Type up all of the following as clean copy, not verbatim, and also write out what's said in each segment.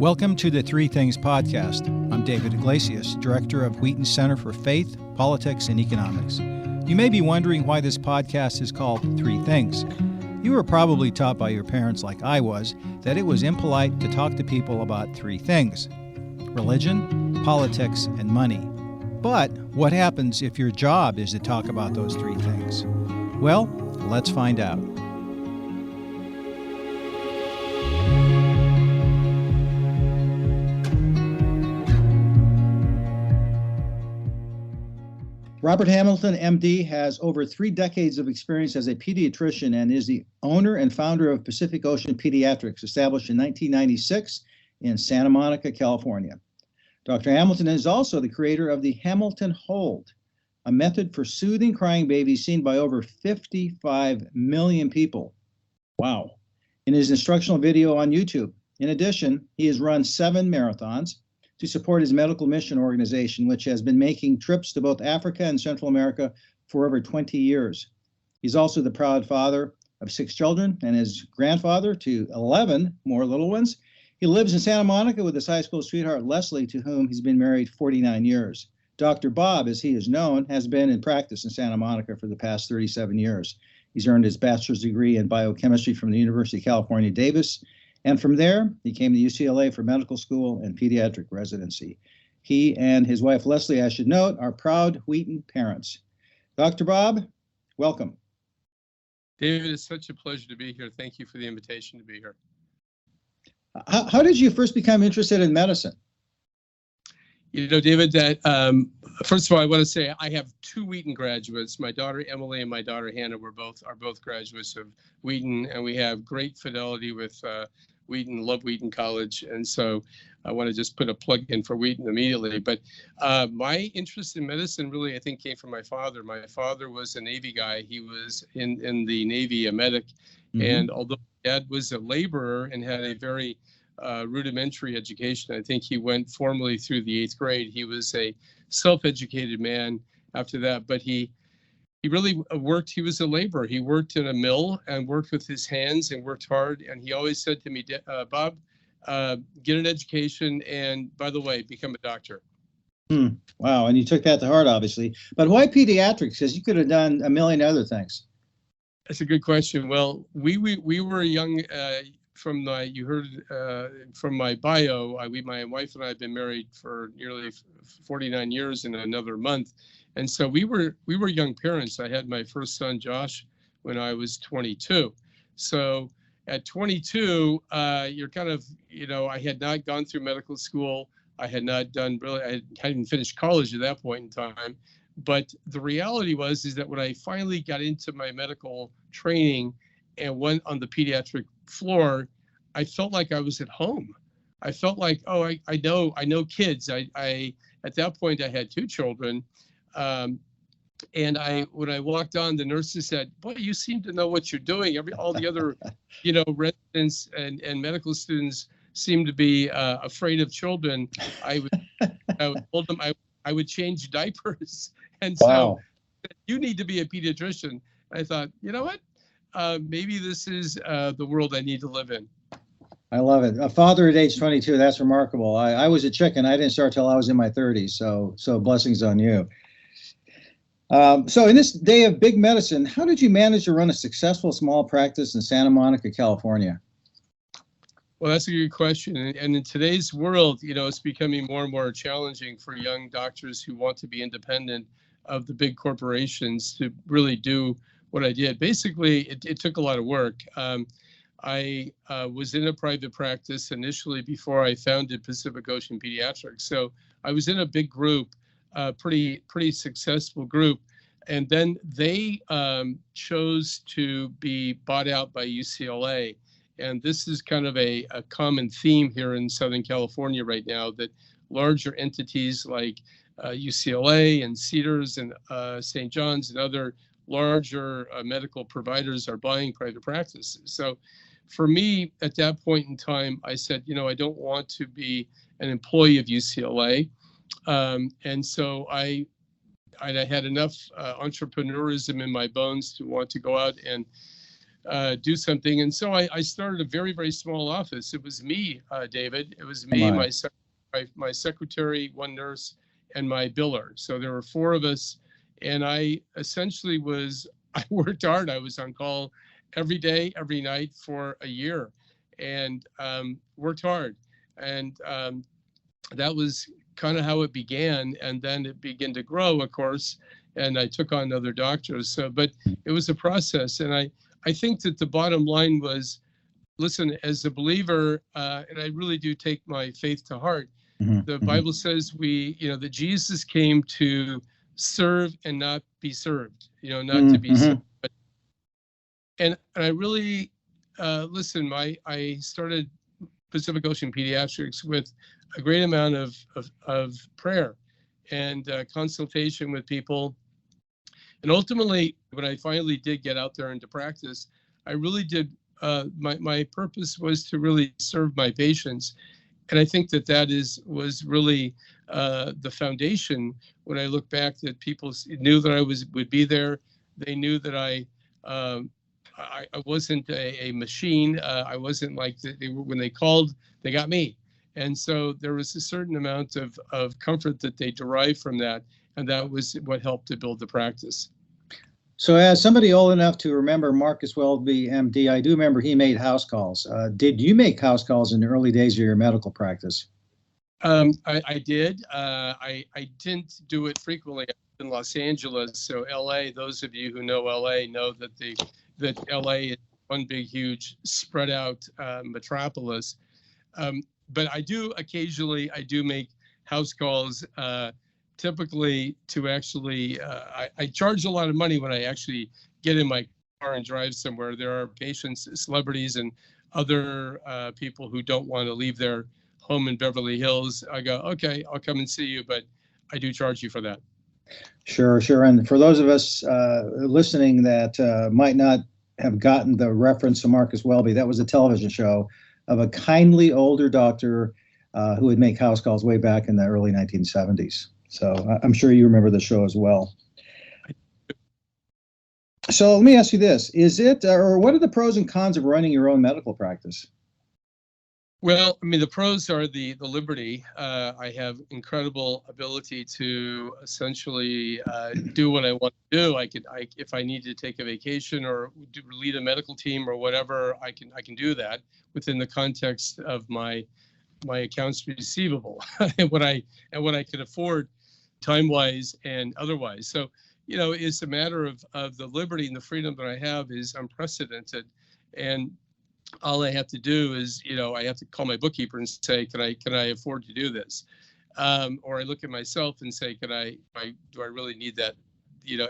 Welcome to the Three Things Podcast. I'm David Iglesias, Director of Wheaton Center for Faith, Politics, and Economics. You may be wondering why this podcast is called Three Things. You were probably taught by your parents, like I was, that it was impolite to talk to people about three things: religion, politics, and money. But what happens if your job is to talk about those three things? Well, let's find out. Robert Hamilton, MD, has over 3 decades of experience as a pediatrician and is the owner and founder of Pacific Ocean Pediatrics, established in 1996 in Santa Monica, California. Dr. Hamilton is also the creator of the Hamilton Hold, a method for soothing crying babies seen by over 55 million people. Wow. In his instructional video on YouTube. In addition, he has run 7 marathons to support his medical mission organization, which has been making trips to both Africa and Central America for over 20 years. He's also the proud father of 6 children and is grandfather to 11 more little ones. He lives in Santa Monica with his high school sweetheart, Leslie, to whom he's been married 49 years. Dr. Bob, as he is known, has been in practice in Santa Monica for the past 37 years. He's earned his bachelor's degree in biochemistry from the University of California, Davis. And from there, he came to UCLA for medical school and pediatric residency. He and his wife, Leslie, I should note, are proud Wheaton parents. Dr. Bob, welcome. David, it's such a pleasure to be here. Thank you for the invitation to be here. How did you first become interested in medicine? You know, David, that first of all, I want to say I have 2 Wheaton graduates. My daughter Emily and my daughter Hannah are both graduates of Wheaton, and we have great fidelity with Wheaton, love Wheaton College. And so I want to just put a plug in for Wheaton immediately. But my interest in medicine really, I think, came from my father. My father was a Navy guy. He was in the Navy, a medic. Mm-hmm. And although Dad was a laborer and had a very rudimentary education, I think he went formally through the 8th grade. He was a self-educated man after that, but he really worked. He was a laborer. He worked in a mill and worked with his hands and worked hard. And he always said to me, Bob, get an education. And by the way, become a doctor. Wow. And you took that to heart, obviously. But why pediatrics? Because you could have done a million other things. That's a good question. Well, we were young. You heard from my bio, my wife and I have been married for nearly 49 years in another month. And so we were young parents. I had my first son, Josh, when I was 22. So at 22, you're kind of, I had not gone through medical school. I had not done I hadn't finished college at that point in time. But the reality is that when I finally got into my medical training and went on the pediatric floor, I felt like I was at home. I felt like, I know kids. I at that point I had 2 children. And when I walked on, the nurses said, "Boy, you seem to know what you're doing." All the other, residents and medical students seem to be afraid of children. I told them I would change diapers. And wow. So you need to be a pediatrician. I thought, you know what? Maybe this is the world I need to live in. I love it. A father at age 22, that's remarkable. I was a chicken. I didn't start till I was in my 30s. So blessings on you. So in this day of big medicine, how did you manage to run a successful small practice in Santa Monica, California? Well, that's a good question. And in today's world, it's becoming more and more challenging for young doctors who want to be independent of the big corporations to really do what I did. Basically, it took a lot of work. I was in a private practice initially before I founded Pacific Ocean Pediatrics. So I was in a big group, pretty successful group. And then they chose to be bought out by UCLA. And this is kind of a common theme here in Southern California right now, that larger entities like UCLA and Cedars and St. John's and other larger medical providers are buying private practices. So for me, at that point in time, I said, I don't want to be an employee of UCLA. And so I had enough entrepreneurism in my bones to want to go out and do something. And so I started a very, very small office. It was me, David. It was Oh me, my. my secretary, one nurse, and my biller. So there were four of us. And I essentially I worked hard. I was on call every day, every night for a year, and worked hard. And that was kind of how it began. And then it began to grow, of course. And I took on other doctors. So, but it was a process. And I think that the bottom line was, listen, as a believer, and I really do take my faith to heart, the Bible says that Jesus came to serve and not be served, not to be served. And I really, listen, I started Pacific Ocean Pediatrics with a great amount of prayer and consultation with people. And ultimately, when I finally did get out there into practice, I really did, my purpose was to really serve my patients. And I think that was really the foundation. When I look back, that people knew that I would be there. They knew that I wasn't a machine. I wasn't like when they called, they got me. And so there was a certain amount of comfort that they derived from that. And that was what helped to build the practice. So as somebody old enough to remember Marcus Welby, MD, I do remember he made house calls. Did you make house calls in the early days of your medical practice? I did. I didn't do it frequently in Los Angeles. So LA, those of you who know LA know that LA is one big, huge, spread out metropolis. But I do occasionally, make house calls, typically to actually, I charge a lot of money when I actually get in my car and drive somewhere. There are patients, celebrities, and other people who don't want to leave their home in Beverly Hills. I go, okay, I'll come and see you, but I do charge you for that. Sure. And for those of us listening that might not have gotten the reference to Marcus Welby, that was a television show of a kindly older doctor who would make house calls way back in the early 1970s. So I'm sure you remember the show as well. So let me ask you this. What are the pros and cons of running your own medical practice? Well, the pros are the liberty. I have incredible ability to essentially do what I want to do. If I need to take a vacation or lead a medical team or whatever, I can do that within the context of my accounts receivable and what I can afford, time-wise and otherwise. So, it's a matter of the liberty and the freedom that I have is unprecedented. And all I have to do is, I have to call my bookkeeper and say, can I afford to do this? Or I look at myself and say, do I really need that,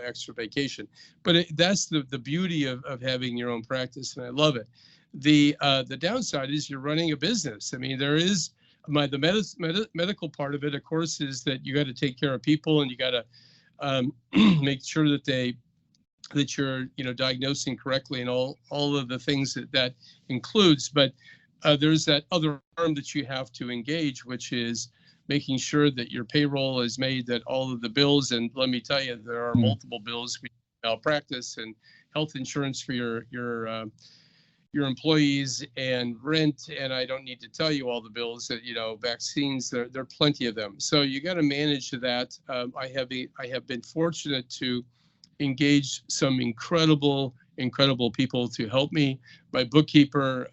extra vacation? But that's the beauty of having your own practice, and I love it. The downside is you're running a business. There is the medical part of it, of course, is that you got to take care of people, and you got to make sure that you're diagnosing correctly and all of the things that includes. But there's that other arm that you have to engage, which is making sure that your payroll is made, that all of the bills, and let me tell you, there are multiple bills for malpractice and health insurance for your employees and rent, and I don't need to tell you all the bills that vaccines. There are plenty of them. So you got to manage that. I have been fortunate to engage some incredible people to help me. My bookkeeper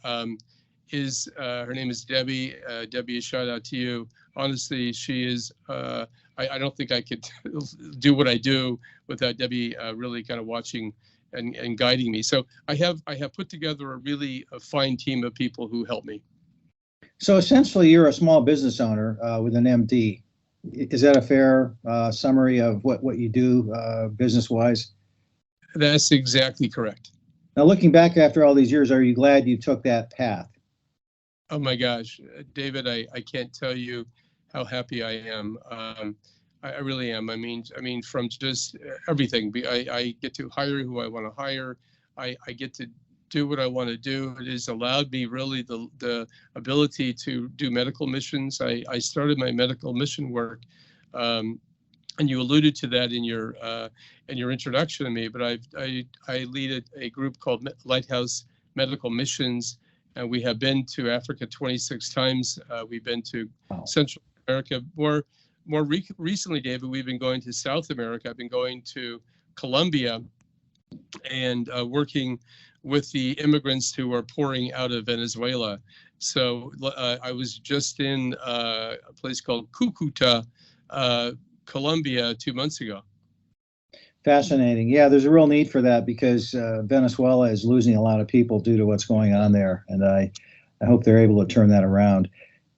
is her name is Debbie. Debbie, a shout out to you. Honestly, she is. I don't think I could do what I do without Debbie really kind of watching and guiding me. So I have put together a fine team of people who help me. So essentially, you're a small business owner with an MD. Is that a fair summary of what you do business-wise? That's exactly correct. Now, looking back after all these years, are you glad you took that path? Oh my gosh, David, I can't tell you how happy I am. I really am. From just everything. I get to hire who I want to hire. I get to do what I want to do. It has allowed me really the ability to do medical missions. I started my medical mission work and you alluded to that in your introduction to me, but I lead a group called Lighthouse Medical Missions, and we have been to Africa 26 times. We've been to Central America. More recently, David, we've been going to South America. I've been going to Colombia and working with the immigrants who are pouring out of Venezuela. So I was just in a place called Cucuta, Colombia 2 months ago. Fascinating. Yeah, there's a real need for that because Venezuela is losing a lot of people due to what's going on there, and I hope they're able to turn that around.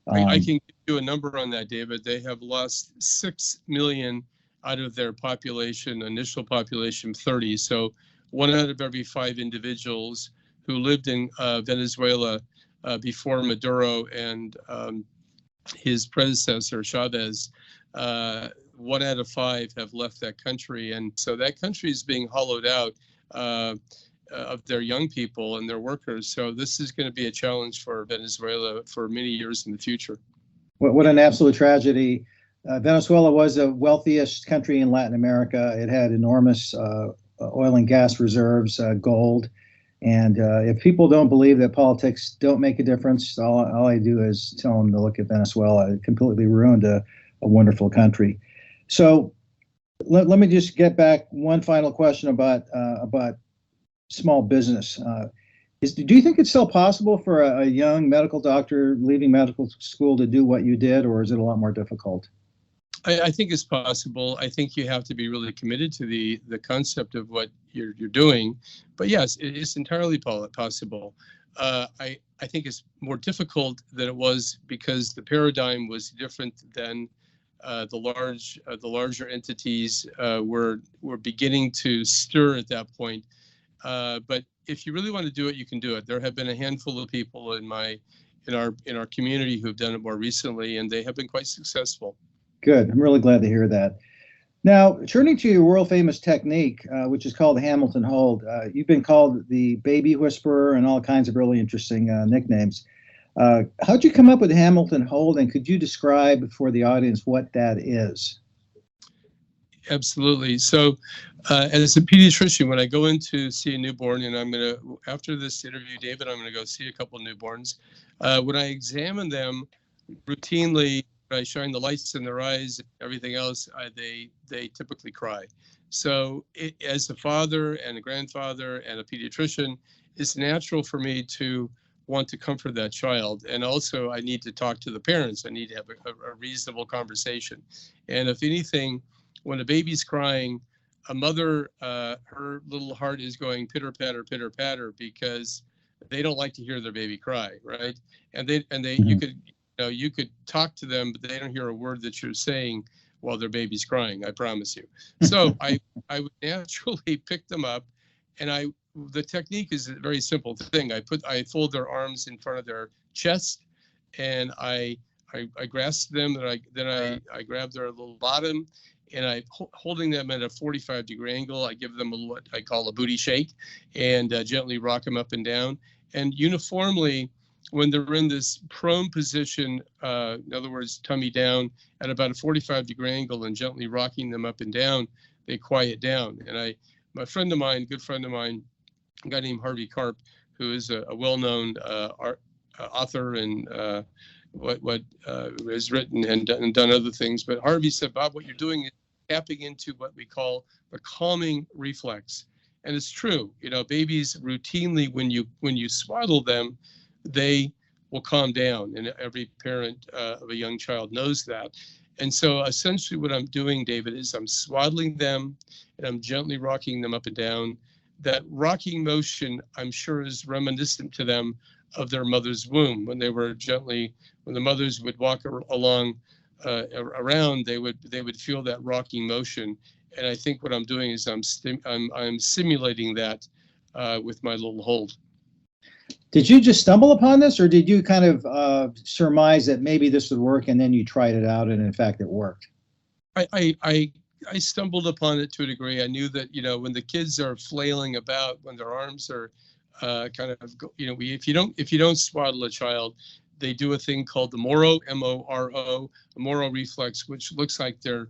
I can give you a number on that, David. They have lost 6 million out of their population, initial population 30. So 1 out of every 5 individuals who lived in Venezuela before Maduro and his predecessor, Chavez, 1 out of 5 have left that country. And so that country is being hollowed out of their young people and their workers. So this is going to be a challenge for Venezuela for many years in the future. What an absolute tragedy. Venezuela was the wealthiest country in Latin America. It had enormous oil and gas reserves, gold. And if people don't believe that politics don't make a difference, all I do is tell them to look at Venezuela. It completely ruined a wonderful country. So let me just get back one final question about small business. Do you think it's still possible for a young medical doctor leaving medical school to do what you did, or is it a lot more difficult? I think it's possible. I think you have to be really committed to the concept of what you're doing. But yes, it's entirely possible. I think it's more difficult than it was because the paradigm was different than the larger entities were beginning to stir at that point. But if you really want to do it, you can do it. There have been a handful of people in our community who have done it more recently, and they have been quite successful. Good. I'm really glad to hear that. Now, turning to your world famous technique, which is called the Hamilton Hold, you've been called the Baby Whisperer and all kinds of really interesting nicknames. How'd you come up with the Hamilton Hold, and could you describe for the audience what that is? Absolutely. So as a pediatrician, when I go in to see a newborn, and after this interview, David, I'm going to go see a couple of newborns. When I examine them routinely, I shine the lights in their eyes, everything else, they typically cry. So as a father and a grandfather and a pediatrician, it's natural for me to want to comfort that child. And also I need to talk to the parents. I need to have a reasonable conversation. And if anything, when a baby's crying, a mother, her little heart is going pitter patter, because they don't like to hear their baby cry, right? And you could talk to them, but they don't hear a word that you're saying while their baby's crying, I promise you. So I would naturally pick them up, and the technique is a very simple thing. I fold their arms in front of their chest, and I grasp them, and then I grab their little bottom, and holding them at a 45-degree angle, I give them what I call a booty shake, and gently rock them up and down. And uniformly, when they're in this prone position, in other words, tummy down at about a 45-degree angle and gently rocking them up and down, they quiet down. And my friend of mine, good friend of mine, a guy named Harvey Karp, who is a well-known author and has written and done other things. But Harvey said, Bob, what you're doing is tapping into what we call the calming reflex. And it's true, babies routinely, when you swaddle them, they will calm down, and every parent of a young child knows that. And so essentially what I'm doing, David, is I'm swaddling them and I'm gently rocking them up and down. That rocking motion, I'm sure, is reminiscent to them of their mother's womb, when the mothers would walk along around, they would feel that rocking motion. And I think what I'm doing is I'm simulating that with my little hold. Did you just stumble upon this, or did you kind of surmise that maybe this would work, and then you tried it out, and in fact it worked? I stumbled upon it to a degree. I knew that when the kids are flailing about, when their arms are if you don't swaddle a child, they do a thing called the Moro, M-O-R-O, the Moro reflex, which looks like they're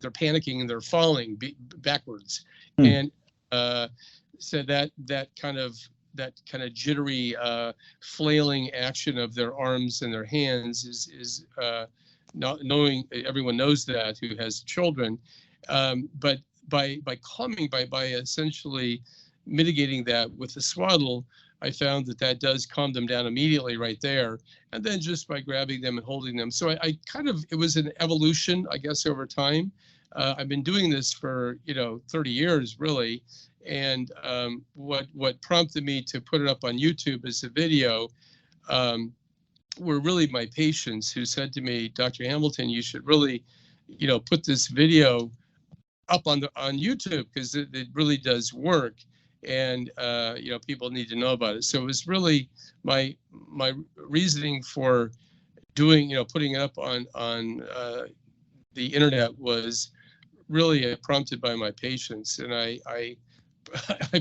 they're panicking and they're falling backwards. Hmm. And so that kind of jittery flailing action of their arms and their hands is not knowing, everyone knows that who has children, but by essentially mitigating that with the swaddle, I found that does calm them down immediately right there, and then just by grabbing them and holding them. So I kind of, it was an evolution, I guess, over time. I've been doing this for 30 years really, and what prompted me to put it up on YouTube as a video were really my patients who said to me, Dr. Hamilton, you should really put this video up on YouTube, because it really does work, and people need to know about it. So it was really my reasoning for doing, putting it up on the internet was really prompted by my patients, and I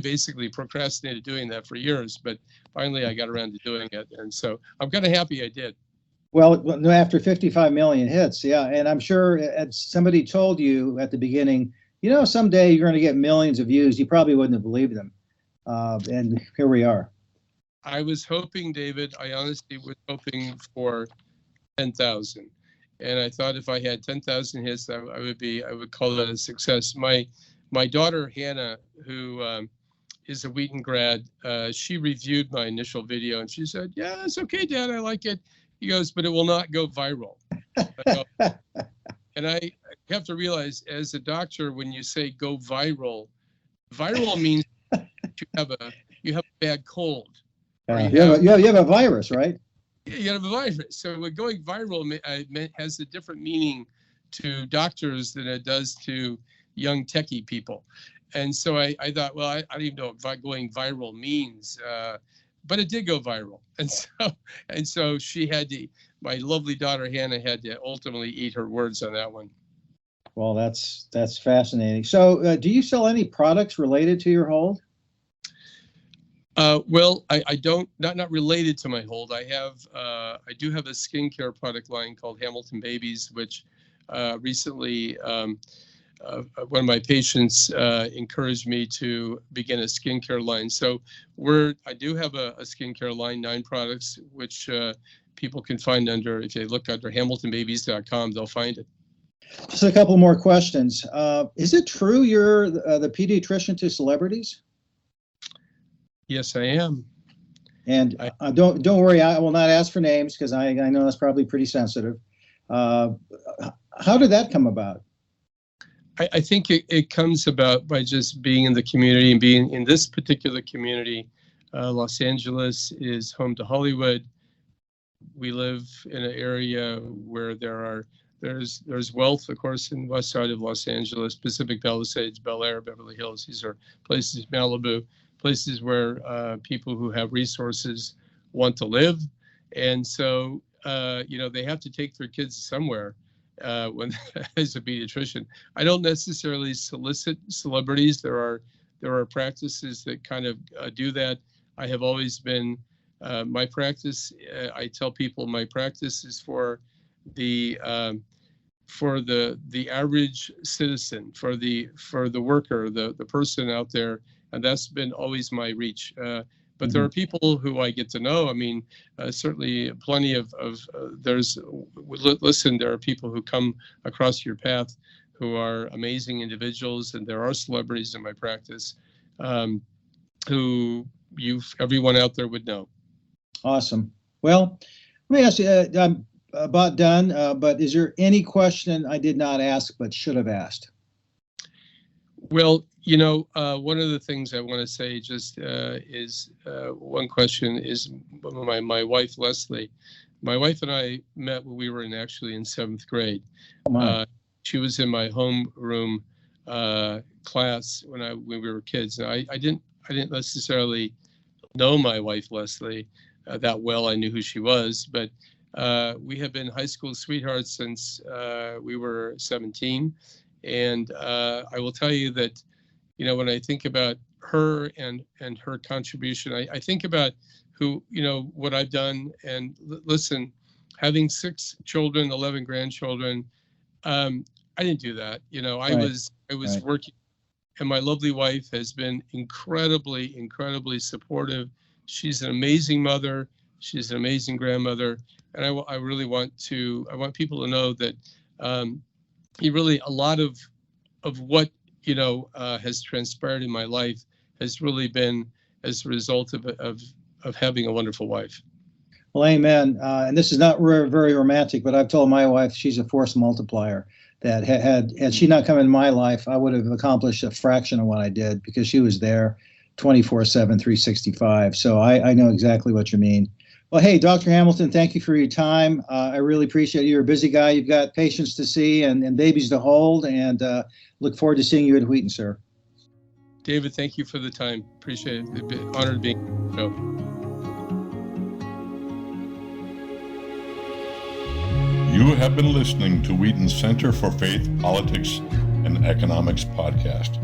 basically procrastinated doing that for years, but finally I got around to doing it, and so I'm kind of happy I did. Well, after 55 million hits, yeah, and I'm sure somebody told you at the beginning, someday you're going to get millions of views, you probably wouldn't have believed them, and here we are. I was hoping, David, I honestly was hoping for 10,000, and I thought if I had 10,000 hits, I would call that a success. My daughter Hannah, who is a Wheaton grad, she reviewed my initial video and she said, "Yeah, it's okay, Dad, I like it." He goes, "But it will not go viral." And I have to realize, as a doctor, when you say go viral means you have a bad cold. You have a virus, right? You have a virus. So going viral has a different meaning to doctors than it does to young techie people. And so I thought, well, I don't even know what going viral means, but it did go viral. And so she had to, my lovely daughter Hannah had to ultimately eat her words on that one. Well, that's fascinating. So do you sell any products related to your hold? Well, I don't, not related to my hold. I do have a skincare product line called Hamilton Babies, which recently one of my patients encouraged me to begin a skincare line. So I do have a skincare line, 9 products, which people can find if they look under hamiltonbabies.com, they'll find it. Just a couple more questions. Is it true you're the pediatrician to celebrities? Yes, I am. And don't worry, I will not ask for names, because I know that's probably pretty sensitive. How did that come about? I think it comes about by just being in the community and being in this particular community. Los Angeles is home to Hollywood. We live in an area where there's wealth, of course, in the west side of Los Angeles, Pacific Palisades, Bel Air, Beverly Hills. These are places, Malibu, places where people who have resources want to live. And so, they have to take their kids somewhere. When as a pediatrician, I don't necessarily solicit celebrities. There are practices that kind of do that. I have always been my practice. I tell people my practice is for the average citizen, for the worker, the person out there, and that's been always my reach. But there are people who I get to know. I mean, certainly plenty of there are people who come across your path who are amazing individuals, and there are celebrities in my practice who everyone out there would know. Awesome. Well, let me ask you, I'm about done, but is there any question I did not ask but should have asked? Well, one of the things I want to say just is one question is my wife, Leslie. My wife and I met when we were actually in 7th grade. She was in my homeroom class when we were kids. Now, I didn't necessarily know my wife, Leslie, that well. I knew who she was, but we have been high school sweethearts since we were 17. And I will tell you that, when I think about her and her contribution, I think about what I've done. And listen, having 6 children, 11 grandchildren, I didn't do that. You know, I Right. was Right. working, and my lovely wife has been incredibly supportive. She's an amazing mother. She's an amazing grandmother, and I really want people to know that a lot of what has transpired in my life has really been as a result of having a wonderful wife. Well, amen. And this is not very romantic, but I've told my wife she's a force multiplier. That had she not come in my life, I would have accomplished a fraction of what I did because she was there 24/7, 365. So I know exactly what you mean. Well, hey, Dr. Hamilton, thank you for your time. I really appreciate it. You're a busy guy. You've got patients to see and babies to hold, and look forward to seeing you at Wheaton, sir. David, thank you for the time. Appreciate it. Honored being on the show. You have been listening to Wheaton's Center for Faith, Politics, and Economics podcast.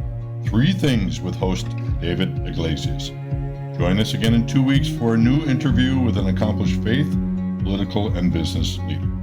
3 Things with host David Iglesias. Join us again in 2 weeks for a new interview with an accomplished faith, political, and business leader.